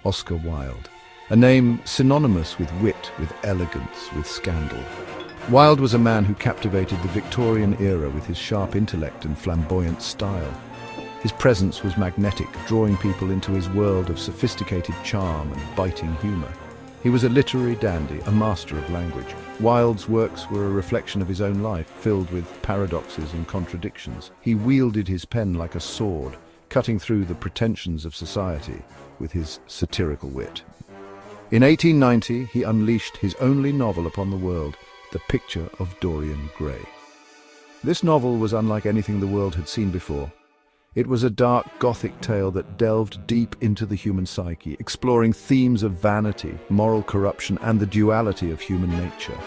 Oscar Wilde. A name synonymous with wit, with elegance, with scandal. Wilde was a man who captivated the Victorian era with his sharp intellect and flamboyant style. His presence was magnetic, drawing people into his world of sophisticated charm and biting humor. He was a literary dandy, a master of language. Wilde's works were a reflection of his own life, filled with paradoxes and contradictions. He wielded his pen like a sword, cutting through the pretensions of society with his satirical wit. In 1890, he unleashed his only novel upon the world, The Picture of Dorian Gray. This novel was unlike anything the world had seen before. It was a dark Gothic tale that delved deep into the human psyche, exploring themes of vanity, moral corruption, and the duality of human nature.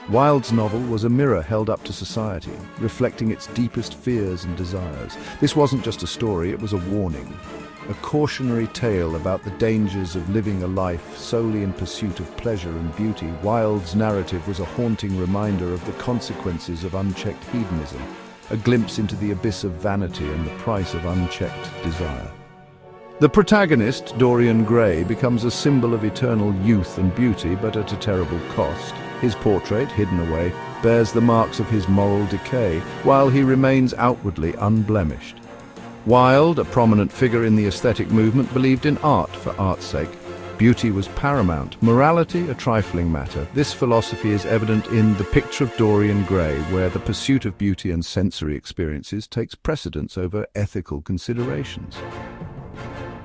Wilde's novel was a mirror held up to society, reflecting its deepest fears and desires. This wasn't just a story, it was a warning, a cautionary tale about the dangers of living a life solely in pursuit of pleasure and beauty. Wilde's narrative was a haunting reminder of the consequences of unchecked hedonism, a glimpse into the abyss of vanity and the price of unchecked desire. The protagonist, Dorian Gray, becomes a symbol of eternal youth and beauty, but at a terrible cost. His portrait, hidden away, bears the marks of his moral decay, while he remains outwardly unblemished. Wilde, a prominent figure in the aesthetic movement, believed in art for art's sake. Beauty was paramount, morality a trifling matter. This philosophy is evident in The Picture of Dorian Gray, where the pursuit of beauty and sensory experiences takes precedence over ethical considerations.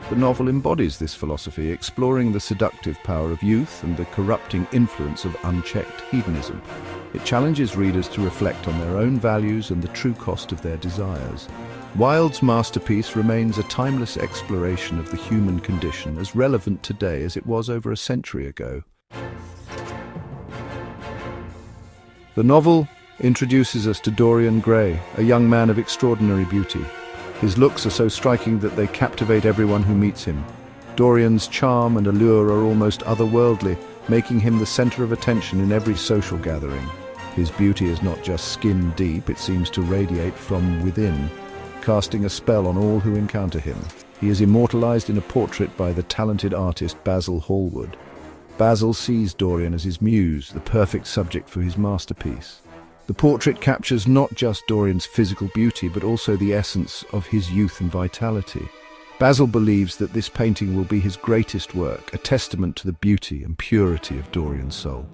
The novel embodies this philosophy, exploring the seductive power of youth and the corrupting influence of unchecked hedonism. It challenges readers to reflect on their own values and the true cost of their desires. Wilde's masterpiece remains a timeless exploration of the human condition, as relevant today as it was over a century ago. The novel introduces us to Dorian Gray, a young man of extraordinary beauty. His looks are so striking that they captivate everyone who meets him. Dorian's charm and allure are almost otherworldly, making him the center of attention in every social gathering. His beauty is not just skin deep, it seems to radiate from within, casting a spell on all who encounter him. He is immortalized in a portrait by the talented artist Basil Hallward. Basil sees Dorian as his muse, the perfect subject for his masterpiece. The portrait captures not just Dorian's physical beauty, but also the essence of his youth and vitality. Basil believes that this painting will be his greatest work, a testament to the beauty and purity of Dorian's soul.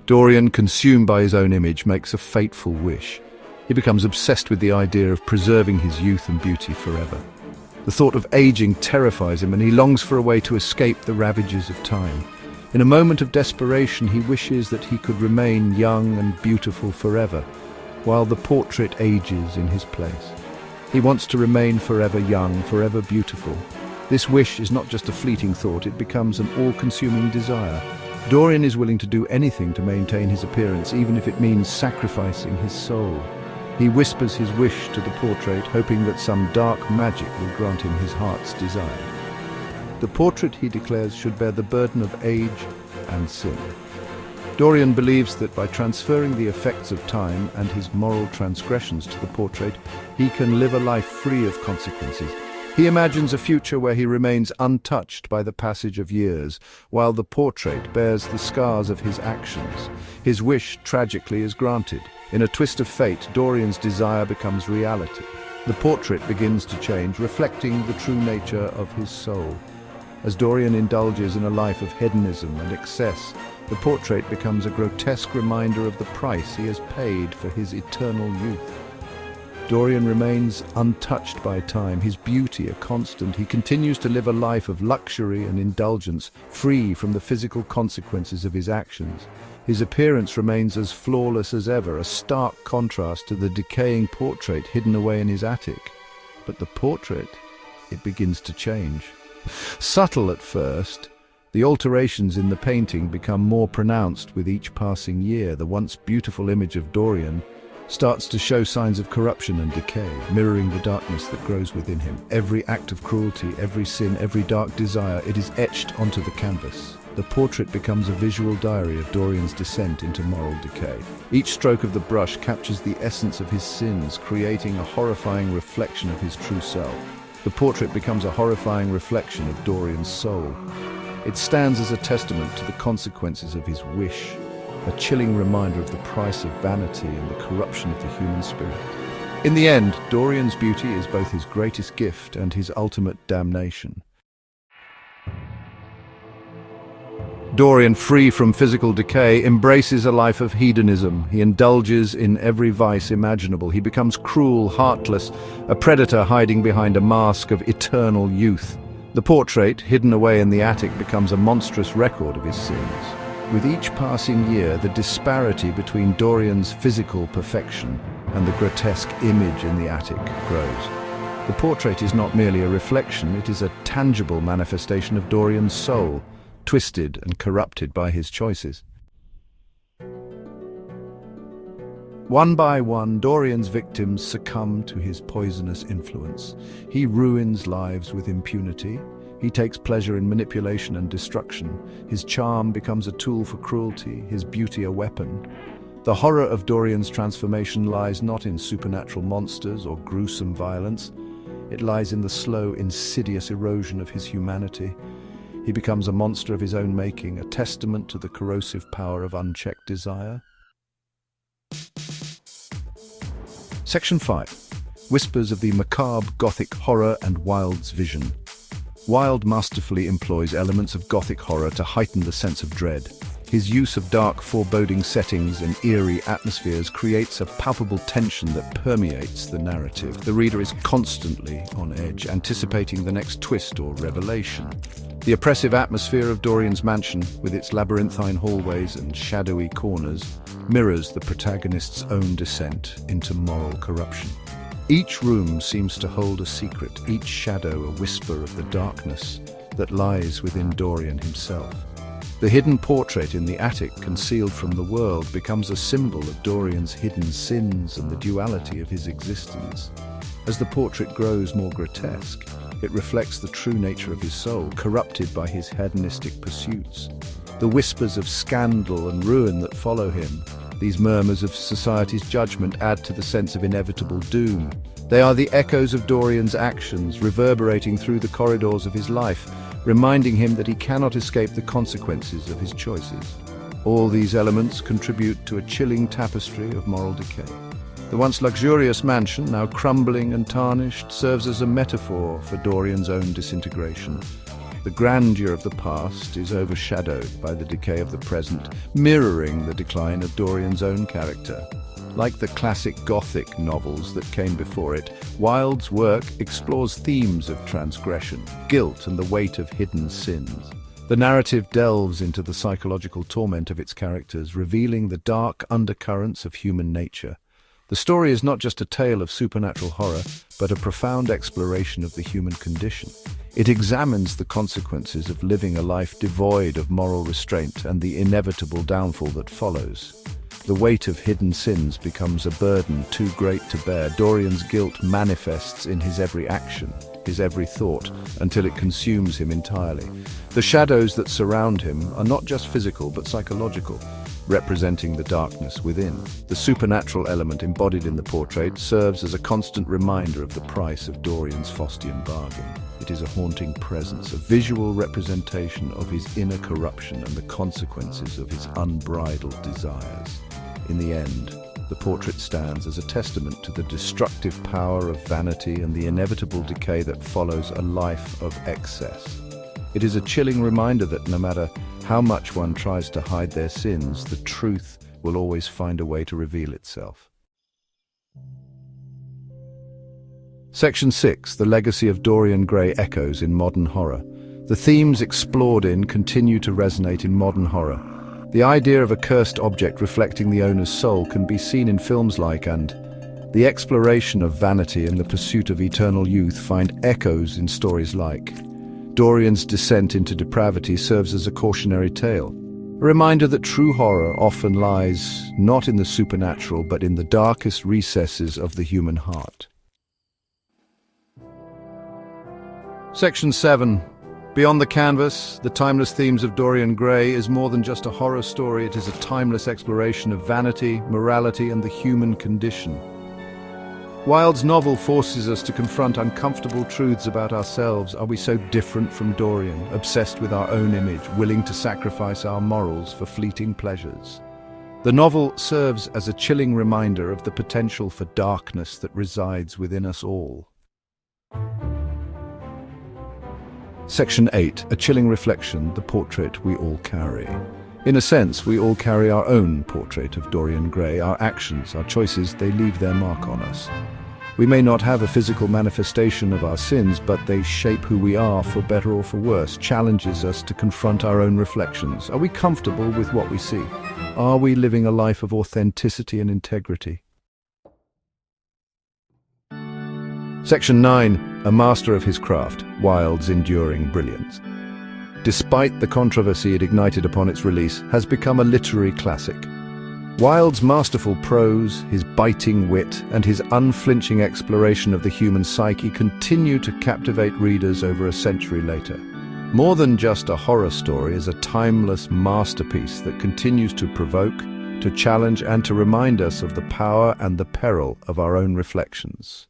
Dorian, consumed by his own image, makes a fateful wish. He becomes obsessed with the idea of preserving his youth and beauty forever. The thought of aging terrifies him, and he longs for a way to escape the ravages of time. In a moment of desperation, he wishes that he could remain young and beautiful forever, while the portrait ages in his place. He wants to remain forever young, forever beautiful. This wish is not just a fleeting thought, it becomes an all-consuming desire. Dorian is willing to do anything to maintain his appearance, even if it means sacrificing his soul. He whispers his wish to the portrait, hoping that some dark magic will grant him his heart's desire. The portrait, he declares, should bear the burden of age and sin. Dorian believes that by transferring the effects of time and his moral transgressions to the portrait, he can live a life free of consequences. He imagines a future where he remains untouched by the passage of years, while the portrait bears the scars of his actions. His wish, tragically, is granted. In a twist of fate, Dorian's desire becomes reality. The portrait begins to change, reflecting the true nature of his soul. As Dorian indulges in a life of hedonism and excess, the portrait becomes a grotesque reminder of the price he has paid for his eternal youth. Dorian remains untouched by time, his beauty a constant. He continues to live a life of luxury and indulgence, free from the physical consequences of his actions. His appearance remains as flawless as ever, a stark contrast to the decaying portrait hidden away in his attic. But the portrait, it begins to change. Subtle at first, the alterations in the painting become more pronounced with each passing year. The once beautiful image of Dorian starts to show signs of corruption and decay, mirroring the darkness that grows within him. Every act of cruelty, every sin, every dark desire, it is etched onto the canvas. The portrait becomes a visual diary of Dorian's descent into moral decay. Each stroke of the brush captures the essence of his sins, creating a horrifying reflection of his true self. The portrait becomes a horrifying reflection of Dorian's soul. It stands as a testament to the consequences of his wish, a chilling reminder of the price of vanity and the corruption of the human spirit. In the end, Dorian's beauty is both his greatest gift and his ultimate damnation. Dorian, free from physical decay, embraces a life of hedonism. He indulges in every vice imaginable. He becomes cruel, heartless, a predator hiding behind a mask of eternal youth. The portrait, hidden away in the attic, becomes a monstrous record of his sins. With each passing year, the disparity between Dorian's physical perfection and the grotesque image in the attic grows. The portrait is not merely a reflection, it is a tangible manifestation of Dorian's soul, twisted and corrupted by his choices. One by one, Dorian's victims succumb to his poisonous influence. He ruins lives with impunity. He takes pleasure in manipulation and destruction. His charm becomes a tool for cruelty, his beauty a weapon. The horror of Dorian's transformation lies not in supernatural monsters or gruesome violence. It lies in the slow, insidious erosion of his humanity. He becomes a monster of his own making, a testament to the corrosive power of unchecked desire. Section 5. Whispers of the macabre, Gothic horror and Wilde's vision. Wilde masterfully employs elements of Gothic horror to heighten the sense of dread. His use of dark, foreboding settings and eerie atmospheres creates a palpable tension that permeates the narrative. The reader is constantly on edge, anticipating the next twist or revelation. The oppressive atmosphere of Dorian's mansion, with its labyrinthine hallways and shadowy corners, mirrors the protagonist's own descent into moral corruption. Each room seems to hold a secret, each shadow a whisper of the darkness that lies within Dorian himself. The hidden portrait in the attic, concealed from the world, becomes a symbol of Dorian's hidden sins and the duality of his existence. As the portrait grows more grotesque, it reflects the true nature of his soul, corrupted by his hedonistic pursuits. The whispers of scandal and ruin that follow him, these murmurs of society's judgment, add to the sense of inevitable doom. They are the echoes of Dorian's actions, reverberating through the corridors of his life, reminding him that he cannot escape the consequences of his choices. All these elements contribute to a chilling tapestry of moral decay. The once luxurious mansion, now crumbling and tarnished, serves as a metaphor for Dorian's own disintegration. The grandeur of the past is overshadowed by the decay of the present, mirroring the decline of Dorian's own character. Like the classic Gothic novels that came before it, Wilde's work explores themes of transgression, guilt, and the weight of hidden sins. The narrative delves into the psychological torment of its characters, revealing the dark undercurrents of human nature. The story is not just a tale of supernatural horror, but a profound exploration of the human condition. It examines the consequences of living a life devoid of moral restraint and the inevitable downfall that follows. The weight of hidden sins becomes a burden too great to bear. Dorian's guilt manifests in his every action, his every thought, until it consumes him entirely. The shadows that surround him are not just physical but psychological, representing the darkness within. The supernatural element embodied in the portrait serves as a constant reminder of the price of Dorian's Faustian bargain. It is a haunting presence, a visual representation of his inner corruption and the consequences of his unbridled desires. In the end, the portrait stands as a testament to the destructive power of vanity and the inevitable decay that follows a life of excess. It is a chilling reminder that no matter how much one tries to hide their sins, the truth will always find a way to reveal itself. Section 6. The legacy of Dorian Gray echoes in modern horror. The themes explored in continue to resonate in modern horror. The idea of a cursed object reflecting the owner's soul can be seen in films like and the exploration of vanity and the pursuit of eternal youth find echoes in stories like Dorian's descent into depravity serves as a cautionary tale, a reminder that true horror often lies not in the supernatural but in the darkest recesses of the human heart. Section 7. Beyond the canvas, the timeless themes of Dorian Gray is more than just a horror story. It is a timeless exploration of vanity, morality, and the human condition. Wilde's novel forces us to confront uncomfortable truths about ourselves. Are we so different from Dorian, obsessed with our own image, willing to sacrifice our morals for fleeting pleasures? The novel serves as a chilling reminder of the potential for darkness that resides within us all. Section 8, a chilling reflection, the portrait we all carry. In a sense, we all carry our own portrait of Dorian Gray. Our actions, our choices, they leave their mark on us. We may not have a physical manifestation of our sins, but they shape who we are, for better or for worse, challenges us to confront our own reflections. Are we comfortable with what we see? Are we living a life of authenticity and integrity? Section 9, a master of his craft, Wilde's enduring brilliance. Despite the controversy it ignited upon its release, has become a literary classic. Wilde's masterful prose, his biting wit, and his unflinching exploration of the human psyche continue to captivate readers over a century later. More than just a horror story is a timeless masterpiece that continues to provoke, to challenge, and to remind us of the power and the peril of our own reflections.